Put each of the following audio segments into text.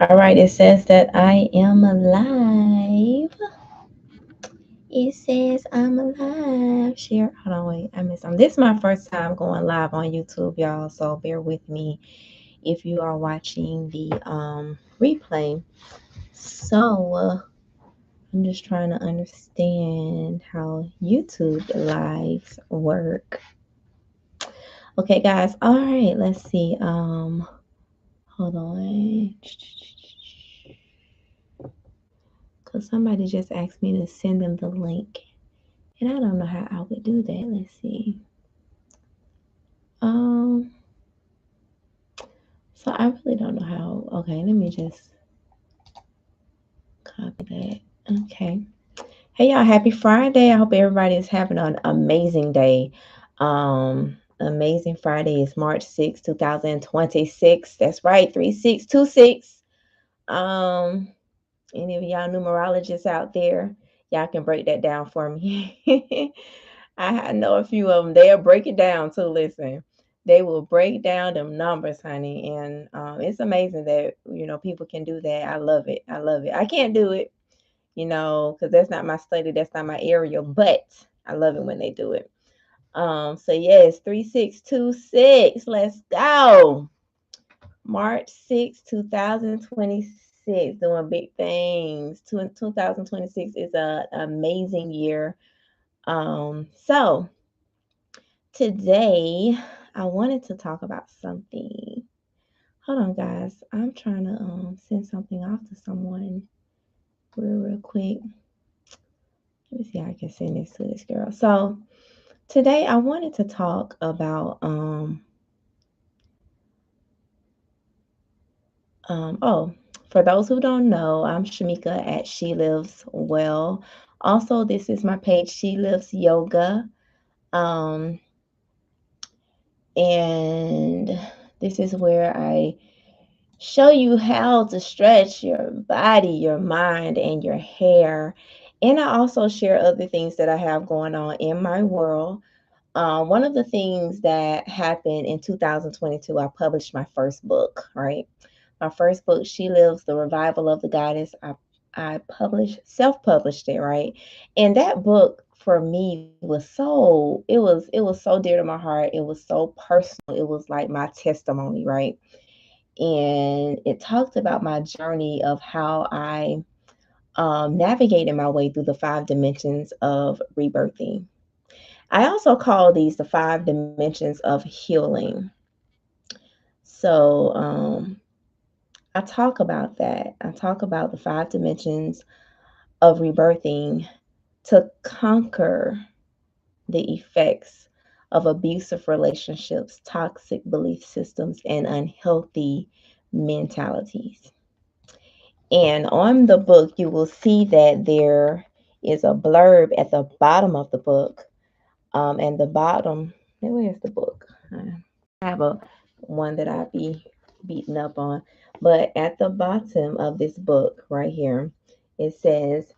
All right, it says that I am alive. It says I'm alive. Share. Hold on, wait. I missed some. This is my first time going live on YouTube, y'all. So bear with me if you are watching the replay. So I'm just trying to understand how YouTube lives work. Okay, guys. All right. Let's see. Hold on. Cause somebody just asked me to send them the link. And I don't know how I would do that. Let's see. Um, so I really don't know how. Okay, let me just copy that. Okay. Hey y'all, happy Friday. I hope everybody is having an amazing day. Amazing Friday is March 6th, 2026. That's right, 3626. Um, any of y'all numerologists out there, y'all can break that down for me. I know a few of them. They'll break it down too. Listen, they will break down them numbers, honey, and it's amazing that people can do that. I love it. I love it. I can't do it, because that's not my study. That's not my area. But I love it when they do it. So yes, 3626. Let's go. March 6th, 2026, doing big things. 2026 is an amazing year. So today I wanted to talk about something. Hold on, guys. I'm trying to send something off to someone real quick. Let me see how I can send this to this girl. So today I wanted to talk about oh, for those who don't know, I'm Shamika at She Lives Well. Also, this is my page, She Lives Yoga. Um, and this is where I show you how to stretch your body, your mind, and your hair. And I also share other things that I have going on in my world. One of the things that happened in 2022, I published my first book, right? My first book, She Lives, The Revival of the Goddess. I self-published it, right? And that book for me was so dear to my heart. It was so personal. It was like my testimony, right? And it talked about my journey of how I navigated my way through the 5 dimensions of rebirthing. I also call these the 5 dimensions of healing. So I talk about that. I talk about the 5 dimensions of rebirthing to conquer the effects of abusive relationships, toxic belief systems, and unhealthy mentalities. And on the book, you will see that there is a blurb at the bottom of the book. And the bottom, where's the book? I have a one that I be beaten up on. But at the bottom of this book right here, it says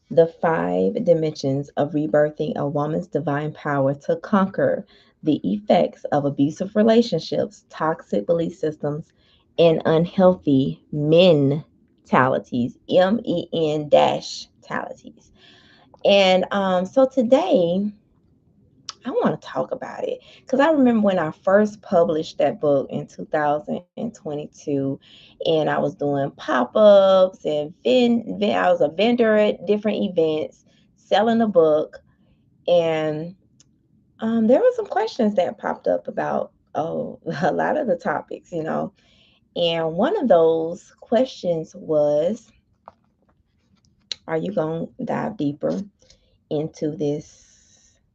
the 5 dimensions of rebirthing a woman's divine power to conquer the effects of abusive relationships, toxic belief systems, and unhealthy men-talities, MEN dash talities. And so today I want to talk about it because I remember when I first published that book in 2022, and I was doing pop-ups and I was a vendor at different events selling the book, and there were some questions that popped up about a lot of the topics. And one of those questions was, "Are you going to dive deeper into this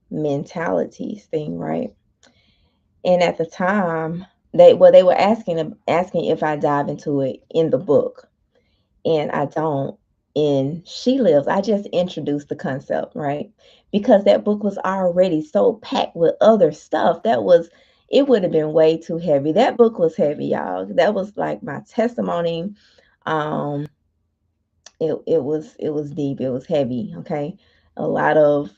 mentalities thing, right?" And at the time, they were asking if I dive into it in the book, and I don't. In She Lives, I just introduced the concept, right? Because that book was already so packed with other stuff. It would have been way too heavy. That book was heavy, y'all. That was like my testimony. Um, it was deep. It was heavy. Okay, a lot of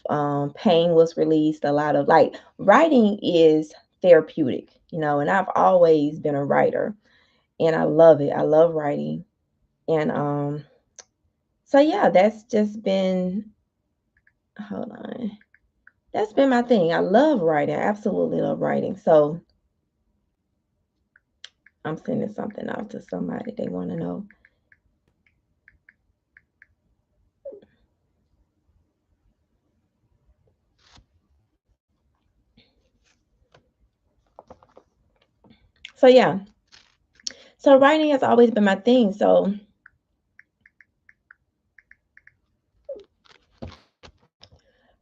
pain was released. A lot of, like, writing is therapeutic, and I've always been a writer, and I love it. I love writing. And so yeah, that's just been, hold on. That's been my thing. I love writing. I absolutely love writing. So I'm sending something out to somebody they want to know. So yeah. So writing has always been my thing. So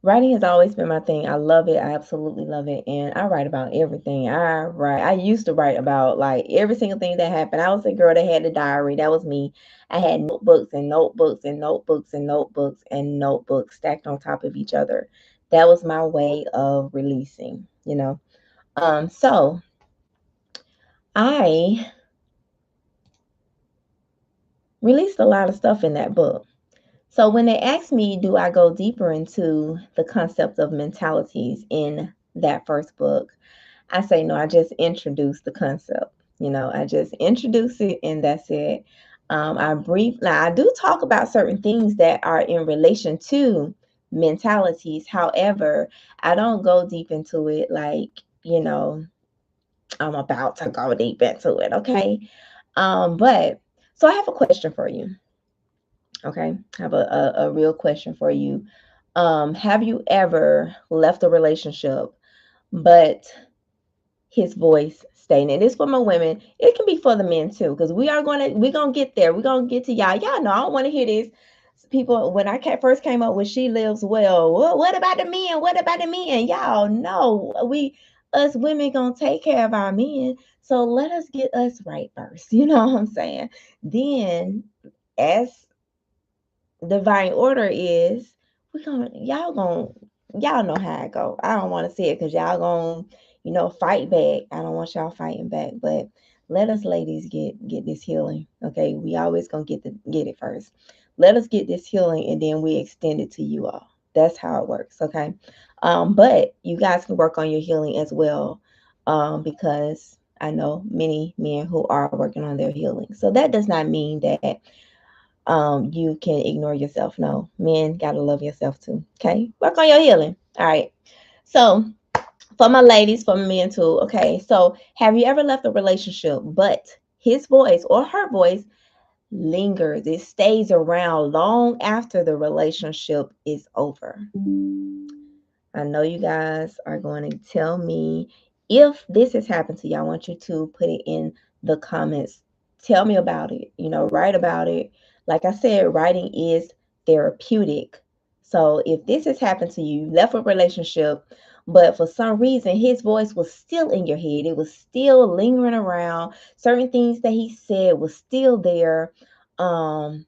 writing has always been my thing. I love it. I absolutely love it. And I write about everything. I used to write about like every single thing that happened. I was a girl that had a diary. That was me. I had notebooks and notebooks and notebooks and notebooks and notebooks stacked on top of each other. That was my way of releasing. So I released a lot of stuff in that book. So when they asked me, do I go deeper into the concept of mentalities in that first book? I say no, I just introduce the concept. I just introduce it and that's it. Now I do talk about certain things that are in relation to mentalities. However, I don't go deep into it like, I'm about to go deep into it. Okay. But so I have a question for you. Okay. I have a real question for you. Have you ever left a relationship, but his voice staying in? It's for my women. It can be for the men too, because we're gonna get there. We're gonna get to y'all. Y'all know I don't want to hear this. People, when I first came up with "She Lives Well," well, what about the men? What about the men? Y'all know us women gonna take care of our men. So let us get us right first. You know what I'm saying? Then, as divine order is, we gonna y'all know how I go. I don't want to see it because y'all gonna fight back. I don't want y'all fighting back, but let us ladies get this healing. Okay, we always gonna get it first. Let us get this healing and then we extend it to you all. That's how it works. Okay. But you guys can work on your healing as well, because I know many men who are working on their healing. So that does not mean that you can ignore yourself. No, men gotta love yourself too. Okay, work on your healing. All right. So for my ladies, for men too. Okay. So have you ever left a relationship, but his voice or her voice lingers? It stays around long after the relationship is over. I know you guys are going to tell me if this has happened to you. I want you to put it in the comments. Tell me about it. Write about it. Like I said, writing is therapeutic. So if this has happened to you, you left a relationship, but for some reason his voice was still in your head, it was still lingering around. Certain things that he said was still there, long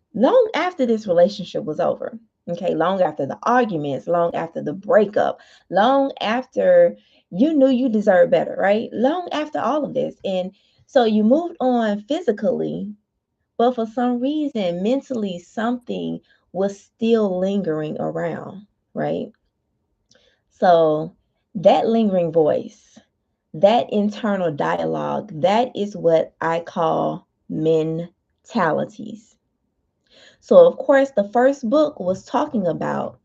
after this relationship was over. Okay, long after the arguments, long after the breakup, long after you knew you deserved better, right? Long after all of this. And so you moved on physically, but for some reason, mentally, something was still lingering around, right? So that lingering voice, that internal dialogue, that is what I call mentalities. So, of course, the first book was talking about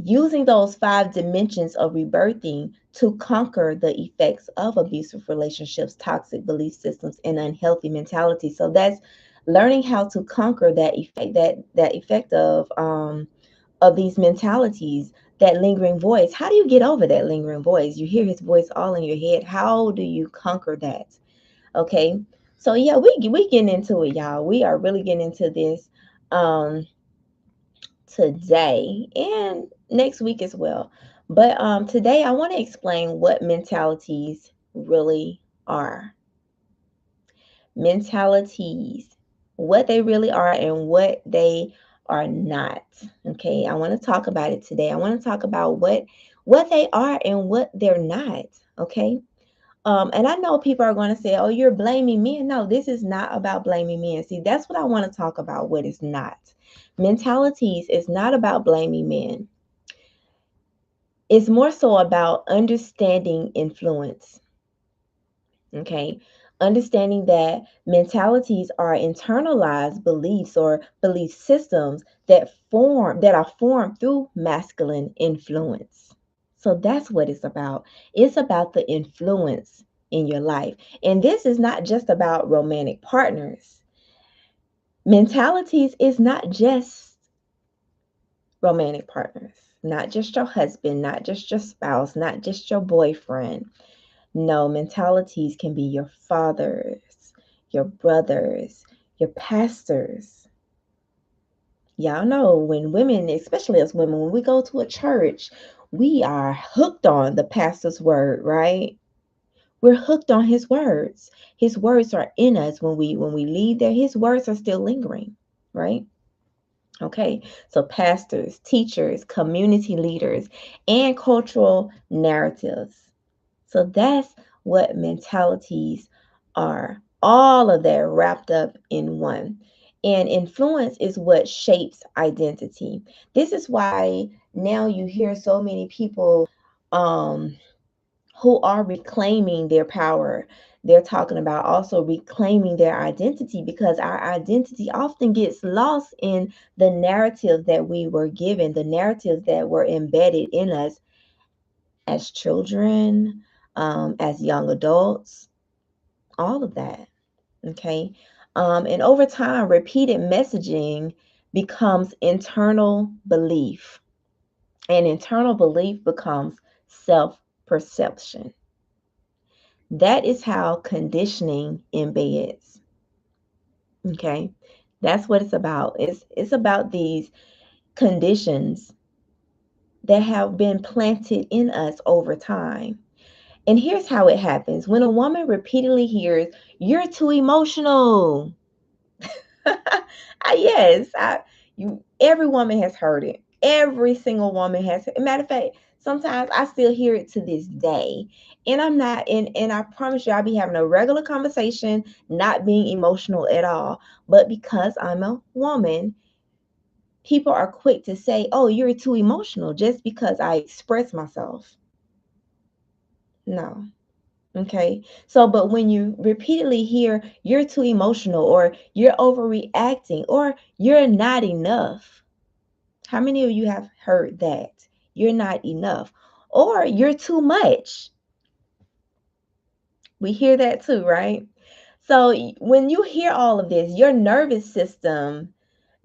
using those 5 dimensions of rebirthing to conquer the effects of abusive relationships, toxic belief systems, and unhealthy mentality. So that's learning how to conquer that effect of these mentalities, that lingering voice. How do you get over that lingering voice? You hear his voice all in your head. How do you conquer that? Okay. So yeah, we getting into it, y'all. We are really getting into this. Today and next week as well. But today I want to explain what mentalities really are. Mentalities, what they really are and what they are not. Okay, I want to talk about it today. I want to talk about what they are and what they're not. Okay. And I know people are going to say, oh, you're blaming men. No, this is not about blaming men. See, that's what I want to talk about, what is not. Mentalities is not about blaming men. It's more so about understanding influence. Okay. Understanding that mentalities are internalized beliefs or belief systems that are formed through masculine influence. So that's what it's about. It's about the influence in your life. And this is not just about romantic partners. Mentalities is not just romantic partners, not just your husband, not just your spouse, not just your boyfriend. No, mentalities can be your fathers, your brothers, your pastors. Y'all know when women, especially as women, when we go to a church, we are hooked on the pastor's word, right? We're hooked on his words. His words are in us when we leave there. His words are still lingering, right? Okay, so pastors, teachers, community leaders, and cultural narratives. So that's what mentalities are. All of that wrapped up in one. And influence is what shapes identity. This is why now you hear so many people um, who are reclaiming their power. They're talking about also reclaiming their identity because our identity often gets lost in the narrative that we were given, the narratives that were embedded in us as children, as young adults, all of that. Okay. And over time, repeated messaging becomes internal belief, and internal belief becomes self perception. That is how conditioning embeds. Okay. That's what it's about. It's about these conditions that have been planted in us over time. And here's how it happens. When a woman repeatedly hears, "You're too emotional." Yes, every woman has heard it. Every single woman has. Matter of fact, sometimes I still hear it to this day. And I'm not, and I promise you, I'll be having a regular conversation, not being emotional at all. But because I'm a woman, people are quick to say, "Oh, you're too emotional," just because I express myself. No. Okay. So, but when you repeatedly hear "you're too emotional" or "you're overreacting" or "you're not enough," how many of you have heard that? You're not enough or "you're too much." We hear that too, right? So, when you hear all of this, your nervous system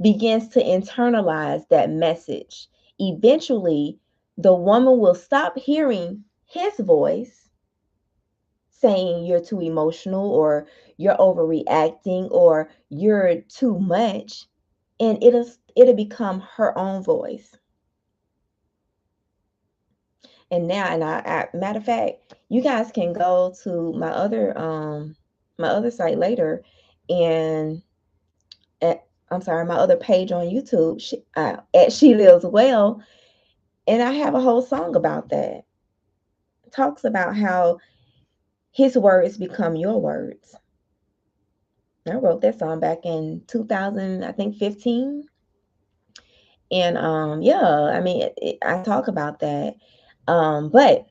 begins to internalize that message. Eventually, the woman will stop hearing his voice saying you're too emotional or you're overreacting or you're too much, and it'll become her own voice. And now, matter of fact, you guys can go to my other site later, and I'm sorry, my other page on YouTube, at She Lives Well, and I have a whole song about that. It talks about how his words become your words. I wrote that song back in 2000, I think 15. And yeah, I mean, I talk about that. But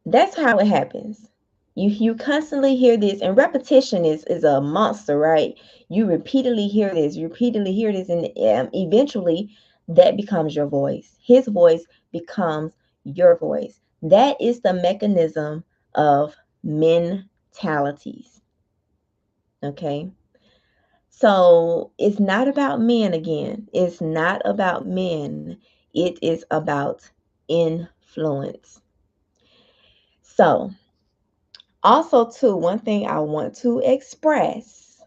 that's how it happens. You constantly hear this, and repetition is a monster, right? You repeatedly hear this, and eventually that becomes your voice. His voice becomes your voice. That is the mechanism of mentalities. Okay. So it's not about men again. It's not about men. It is about influence. So, also, too, one thing I want to express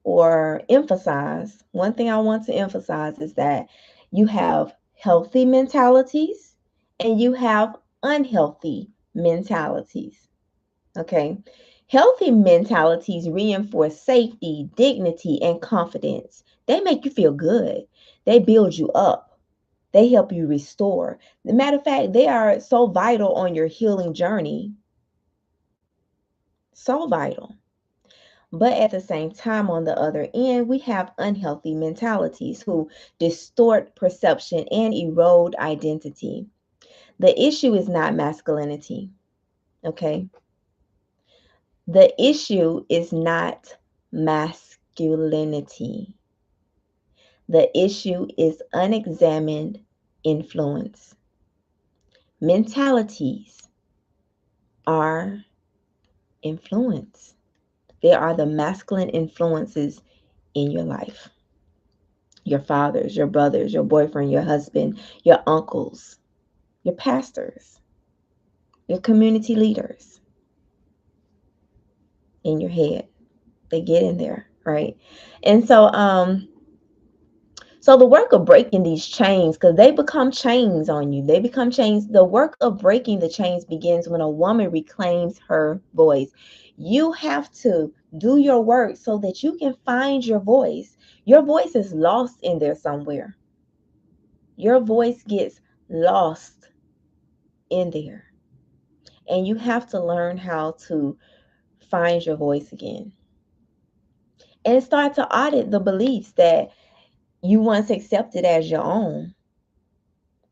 or emphasize, one thing I want to emphasize is that you have healthy mentalities and you have unhealthy mentalities. Okay. Healthy mentalities reinforce safety, dignity, and confidence. They make you feel good. They build you up. They help you restore. As a matter of fact, they are so vital on your healing journey. So vital. But at the same time, on the other end, we have unhealthy mentalities who distort perception and erode identity. The issue is not masculinity. Okay. The issue is not masculinity. The issue is unexamined influence. Mentalities are influence. They are the masculine influences in your life. Your fathers, your brothers, your boyfriend, your husband, your uncles, your pastors, your community leaders in your head. They get in there, right? And so the work of breaking these chains, because they become chains on you, they become chains. The work of breaking the chains begins when a woman reclaims her voice. You have to do your work so that you can find your voice. Your voice is lost in there somewhere. Your voice gets lost in there. And you have to learn how to find your voice again and start to audit the beliefs that you once accepted as your own,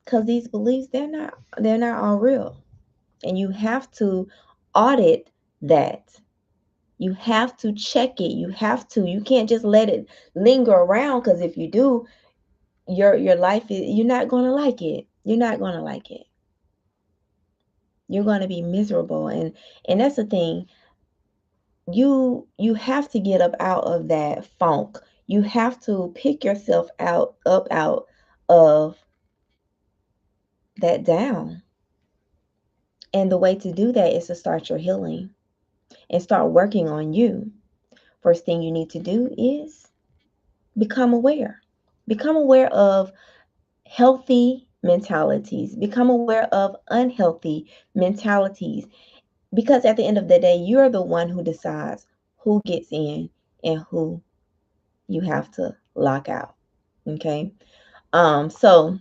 because these beliefs, they're not all real, and you have to audit that. You have to check it. You can't just let it linger around, because if you do, your life is, you're not going to like it. You're not going to like it. You're going to be miserable. And that's the thing. You have to get up out of that funk. You have to pick yourself out of that down. And the way to do that is to start your healing and start working on you. First thing you need to do is become aware. Become aware of healthy mentalities. Become aware of unhealthy mentalities. Because at the end of the day, you're the one who decides who gets in and who you have to lock out. Okay. So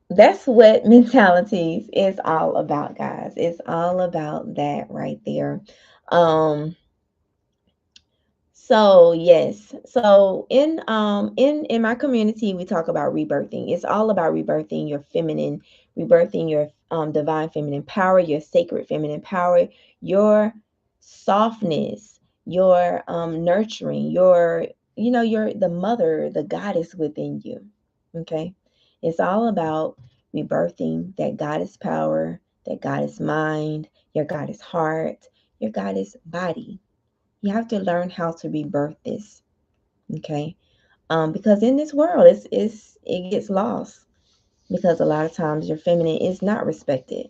that's what mentalities is all about, guys. It's all about that right there. Um, So yes, so in my community, we talk about rebirthing. It's all about rebirthing your feminine, rebirthing your divine feminine power, your sacred feminine power, your softness, your nurturing, your your the mother, the goddess within you. Okay, it's all about rebirthing that goddess power, that goddess mind, your goddess heart, your goddess body. You have to learn how to rebirth this, okay? Because in this world, it gets lost, because a lot of times your feminine is not respected.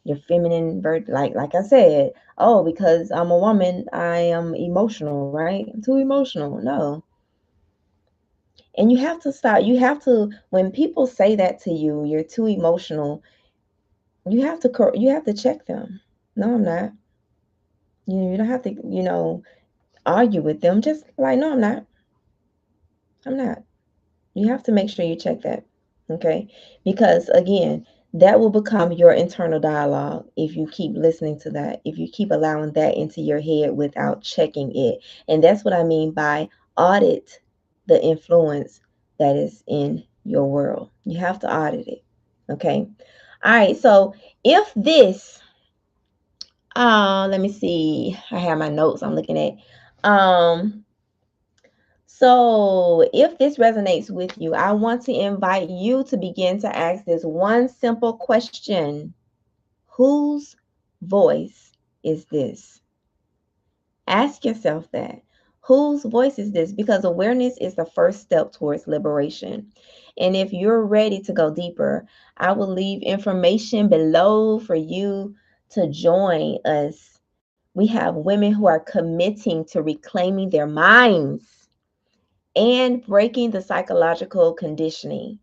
Your feminine birth, like I said, oh, because I'm a woman, I am emotional, right? I'm too emotional. No, and you have to stop. You have to, when people say that to you, you're too emotional. You have to check them. No, I'm not. You don't have to, argue with them. Just like, no, I'm not. I'm not. You have to make sure you check that. Okay. Because again, that will become your internal dialogue if you keep listening to that, if you keep allowing that into your head without checking it. And that's what I mean by audit the influence that is in your world. You have to audit it. Okay. All right. So if this, let me see, I have my notes I'm looking at. So, if this resonates with you, I want to invite you to begin to ask this one simple question: whose voice is this? Ask yourself that. Whose voice is this? Because awareness is the first step towards liberation. And if you're ready to go deeper, I will leave information below for you to join us. We have women who are committing to reclaiming their minds and breaking the psychological conditioning.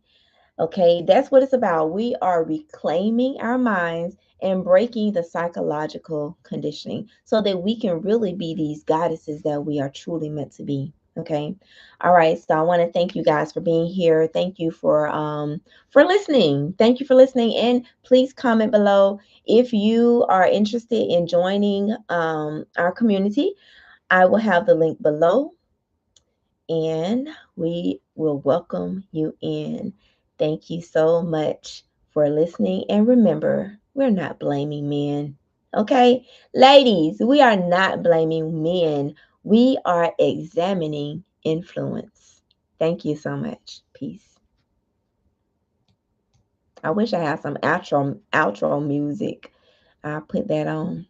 Okay, that's what it's about. We are reclaiming our minds and breaking the psychological conditioning so that we can really be these goddesses that we are truly meant to be. Okay. All right. So I want to thank you guys for being here. Thank you for listening. Thank you for listening. And please comment below if you are interested in joining our community. I will have the link below and we will welcome you in. Thank you so much for listening. And remember, we're not blaming men. Okay? Ladies, we are not blaming men. We are examining influence. Thank you so much. Peace. I wish I had some outro music. I'll put that on.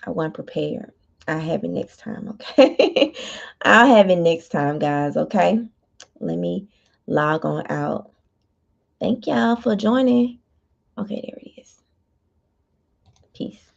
I wasn't prepared. I'll have it next time, okay? I'll have it next time, guys, okay? Let me log on out. Thank y'all for joining. Okay, there it is. Peace.